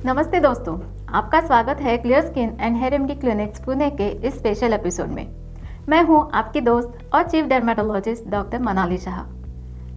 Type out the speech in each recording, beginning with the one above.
नमस्ते दोस्तों, आपका स्वागत है clear skin and hair remedy clinics Pune के इस स्पेशल एपिसोड में। मैं हूं आपकी दोस्त और chief dermatologist doctor Manali Shah.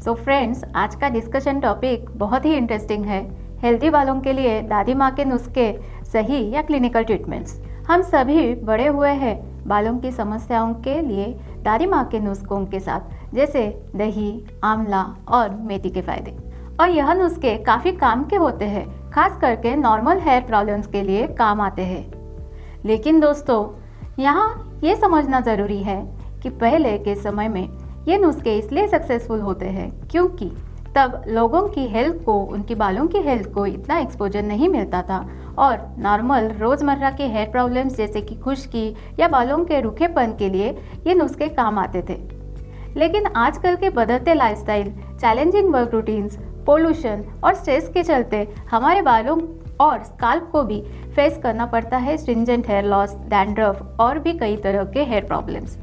So friends, आज का डिस्कशन टॉपिक बहुत ही इंटरेस्टिंग है। हेल्दी बालों के लिए दादी माँ के नुस्खे सही या क्लिनिकल ट्रीटमेंट्स। हम सभी बड़े हुए हैं बालों की समस्याओं के लिए दादी माँ के नुस्खों के साथ, जैसे दही, आंवला और मेथी के फायदे। और यह नुस्खे काफ़ी काम के होते हैं, खास करके नॉर्मल हेयर प्रॉब्लम्स के लिए काम आते हैं। लेकिन दोस्तों, यहाँ ये समझना ज़रूरी है कि पहले के समय में ये नुस्खे इसलिए सक्सेसफुल होते हैं क्योंकि तब लोगों की हेल्थ को, उनकी बालों की हेल्थ को इतना एक्सपोजर नहीं मिलता था और नॉर्मल रोज़मर्रा के हेयर प्रॉब्लम्स जैसे कि खुश्की या बालों के रूखेपन के लिए ये नुस्खे काम आते थे। लेकिन आजकल के बदलते lifestyle, challenging work routines, pollution और स्ट्रेस के चलते हमारे बालों और स्काल्प को भी फेस करना पड़ता है स्ट्रिंजेंट हेयर लॉस, डैंड्रफ और भी कई तरह के हेयर प्रॉब्लम्स।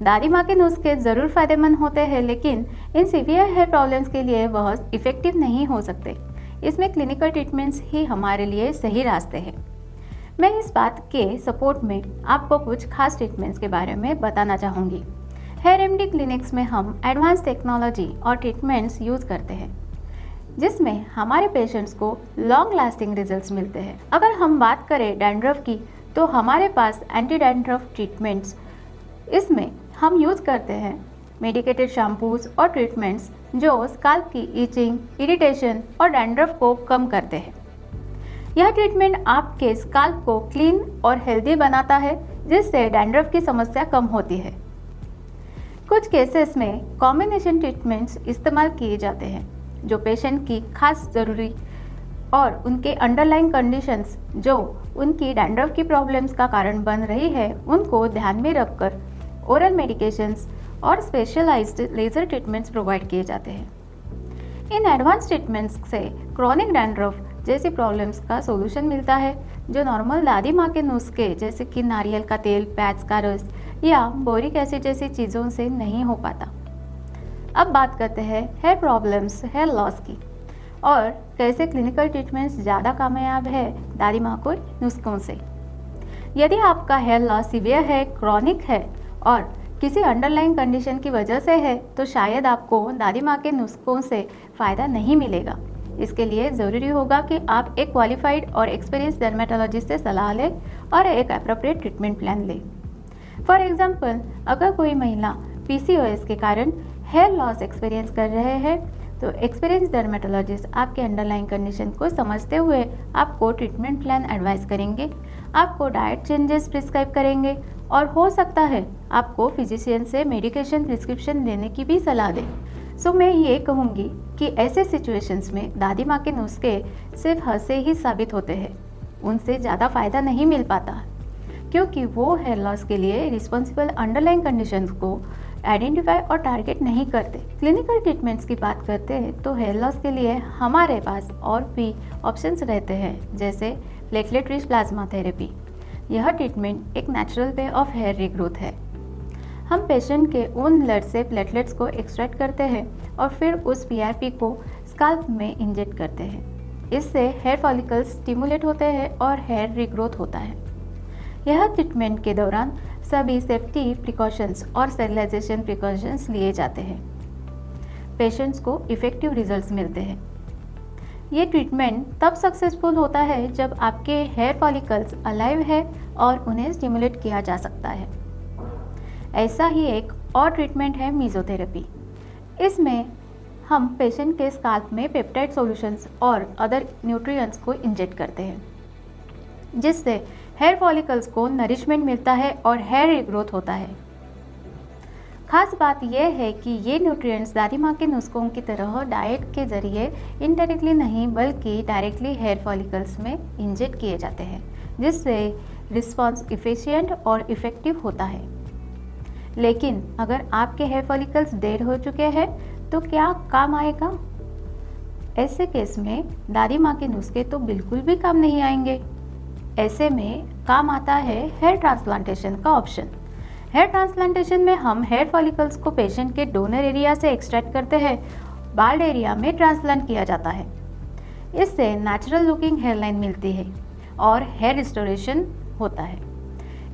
दादी माँ के नुस्खे ज़रूर फायदेमंद होते हैं, लेकिन इन सीवियर हेयर प्रॉब्लम्स के लिए वह इफ़ेक्टिव नहीं हो सकते। इसमें क्लिनिकल ट्रीटमेंट्स ही हमारे लिए सही रास्ते हैं। मैं इस बात के सपोर्ट में आपको कुछ खास ट्रीटमेंट्स के बारे में बताना चाहूँगी। हेयर रेमेडी क्लिनिक्स में हम एडवांस टेक्नोलॉजी और ट्रीटमेंट्स यूज़ करते हैं जिसमें हमारे पेशेंट्स को लॉन्ग लास्टिंग रिजल्ट्स मिलते हैं। अगर हम बात करें डैंड्रफ की, तो हमारे पास एंटी डैंड्रफ ट्रीटमेंट्स, इसमें हम यूज़ करते हैं मेडिकेटेड शैम्पूज और ट्रीटमेंट्स जो स्काल्प की ईचिंग, इरिटेशन और डैंड्रफ को कम करते हैं। यह ट्रीटमेंट आपके स्काल्प को क्लीन और हेल्दी बनाता है, जिससे डैंड्रफ की समस्या कम होती है। कुछ केसेस में कॉम्बिनेशन ट्रीटमेंट्स इस्तेमाल किए जाते हैं जो पेशेंट की खास ज़रूरी और उनके अंडरलाइंग कंडीशंस जो उनकी डैंड्रफ की प्रॉब्लम्स का कारण बन रही है, उनको ध्यान में रखकर ओरल मेडिकेशंस और स्पेशलाइज्ड लेज़र ट्रीटमेंट्स प्रोवाइड किए जाते हैं। इन एडवांस ट्रीटमेंट्स से क्रॉनिक डैंड्रफ जैसी प्रॉब्लम्स का सोल्यूशन मिलता है जो नॉर्मल दादी माँ के नुस्खे जैसे कि नारियल का तेल, प्याज का रस या बोरिक एसिड जैसी चीज़ों से नहीं हो पाता। अब बात करते हैं हेयर प्रॉब्लम्स, हेयर लॉस की और कैसे क्लिनिकल ट्रीटमेंट्स ज़्यादा कामयाब है दादी माँ को नुस्खों से। यदि आपका हेयर लॉस सीवियर है, क्रॉनिक है और किसी अंडरलाइंग कंडीशन की वजह से है, तो शायद आपको दादी माँ के नुस्खों से फ़ायदा नहीं मिलेगा। इसके लिए ज़रूरी होगा कि आप एक क्वालिफाइड और एक्सपीरियंस डर्मेटोलॉजिस्ट से सलाह लें और एक अप्रोप्रिएट ट्रीटमेंट प्लान लें। फॉर एग्जाम्पल, अगर कोई महिला PCOS के कारण हेयर लॉस एक्सपीरियंस कर रहे हैं, तो एक्सपीरियंस डर्मेटोलॉजिस्ट आपके अंडरलाइंग कंडीशन को समझते हुए आपको ट्रीटमेंट प्लान एडवाइस करेंगे, आपको डाइट चेंजेस प्रिस्क्राइब करेंगे और हो सकता है आपको फिजिशियन से मेडिकेशन प्रिस्क्रिप्शन लेने की भी सलाह दें। सो मैं ये कहूँगी कि ऐसे सिचुएशंस में दादी माँ के नुस्खे सिर्फ हद से ही साबित होते हैं, उनसे ज़्यादा फ़ायदा नहीं मिल पाता क्योंकि वो हेयर लॉस के लिए रिस्पॉन्सिबल अंडरलाइंग कंडीशंस को आइडेंटिफाई और टारगेट नहीं करते। क्लिनिकल ट्रीटमेंट्स की बात करते हैं तो हेयर लॉस के लिए हमारे पास और भी ऑप्शंस रहते हैं, जैसे प्लेटलेट रिच प्लाज्मा थेरेपी। यह ट्रीटमेंट एक natural way of hair regrowth है। हम पेशेंट के ओन ब्लड से प्लेटलेट्स को एक्सट्रैक्ट करते हैं और फिर उस PRP को स्काल्प में इंजेक्ट करते हैं। इससे हेयर फॉलिकल्स स्टिमुलेट होते हैं और हेयर रीग्रोथ होता है। यह ट्रीटमेंट के दौरान सभी सेफ्टी प्रिकॉशंस और स्टेरिलाइजेशन प्रिकॉशंस लिए जाते हैं। पेशेंट्स को इफ़ेक्टिव रिजल्ट्स मिलते हैं। ये ट्रीटमेंट तब सक्सेसफुल होता है जब आपके हेयर फॉलिकल्स अलाइव है और उन्हें स्टिमुलेट किया जा सकता है। ऐसा ही एक और ट्रीटमेंट है मेसोथेरेपी। इसमें हम पेशेंट के स्काल्प में पेप्टाइड सॉल्यूशंस और अदर न्यूट्रिएंट्स को इंजेक्ट करते हैं, जिससे हेयर फॉलिकल्स को नरिशमेंट मिलता है और हेयर रीग्रोथ होता है। खास बात यह है कि ये न्यूट्रिएंट्स दादी माँ के नुस्खों की तरह डाइट के जरिए इनडायरेक्टली नहीं बल्कि डायरेक्टली हेयर फॉलिकल्स में इंजेक्ट किए जाते हैं, जिससे रिस्पॉन्स इफिशिएंट और इफ़ेक्टिव होता है। लेकिन अगर आपके हेयर फॉलिकल्स डेड हो चुके हैं तो क्या काम आएगा? ऐसे केस में दादी माँ के नुस्खे तो बिल्कुल भी काम नहीं आएंगे। ऐसे में काम आता है हेयर ट्रांसप्लांटेशन का ऑप्शन। हेयर ट्रांसप्लांटेशन में हम हेयर फॉलिकल्स को पेशेंट के डोनर एरिया से एक्सट्रैक्ट करते हैं, बाल्ड एरिया में ट्रांसप्लांट किया जाता है। इससे नेचुरल लुकिंग हेयरलाइन मिलती है और हेयर रिस्टोरेशन होता है।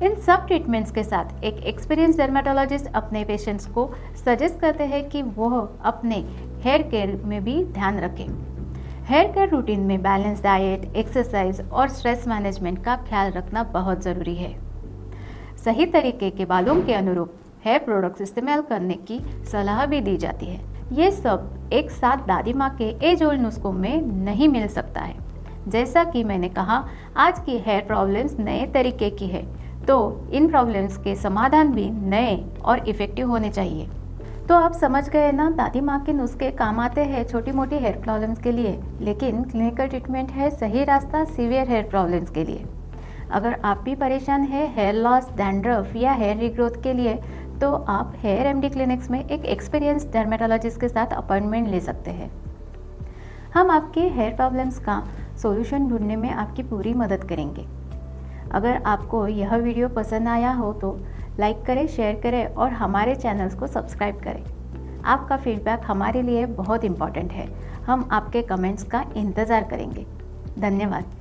इन सब ट्रीटमेंट्स के साथ एक एक्सपीरियंस डर्मेटोलॉजिस्ट अपने पेशेंट्स को सजेस्ट करते हैं कि वह अपने हेयर केयर में भी ध्यान रखें। हेयर केयर रूटीन में बैलेंस डाइट, एक्सरसाइज और स्ट्रेस मैनेजमेंट का ख्याल रखना बहुत ज़रूरी है। सही तरीके के बालों के अनुरूप हेयर प्रोडक्ट्स इस्तेमाल करने की सलाह भी दी जाती है। ये सब एक साथ दादी माँ के एज ओल्ड नुस्खों में नहीं मिल सकता है। जैसा कि मैंने कहा, आज की हेयर प्रॉब्लम्स नए तरीके की है, तो इन प्रॉब्लम्स के समाधान भी नए और इफ़ेक्टिव होने चाहिए। तो आप समझ गए ना, दादी माँ के नुस्खे काम आते हैं छोटी मोटी हेयर प्रॉब्लम्स के लिए, लेकिन क्लिनिकल ट्रीटमेंट है सही रास्ता सीवियर हेयर प्रॉब्लम्स के लिए। अगर आप भी परेशान हैं हेयर लॉस, डैंड्रफ या हेयर रीग्रोथ के लिए, तो आप हेयर एमडी क्लिनिक्स में एक एक्सपीरियंस डर्मेटोलॉजिस्ट के साथ अपॉइंटमेंट ले सकते हैं। हम आपके हेयर प्रॉब्लम्स का सॉल्यूशन ढूंढने में आपकी पूरी मदद करेंगे। अगर आपको यह वीडियो पसंद आया हो तो लाइक करें, शेयर करें और हमारे चैनल्स को सब्सक्राइब करें। आपका फीडबैक हमारे लिए बहुत इम्पॉर्टेंट है। हम आपके कमेंट्स का इंतज़ार करेंगे। धन्यवाद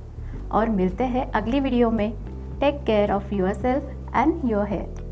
और मिलते हैं अगली वीडियो में। Take care of yourself and your hair.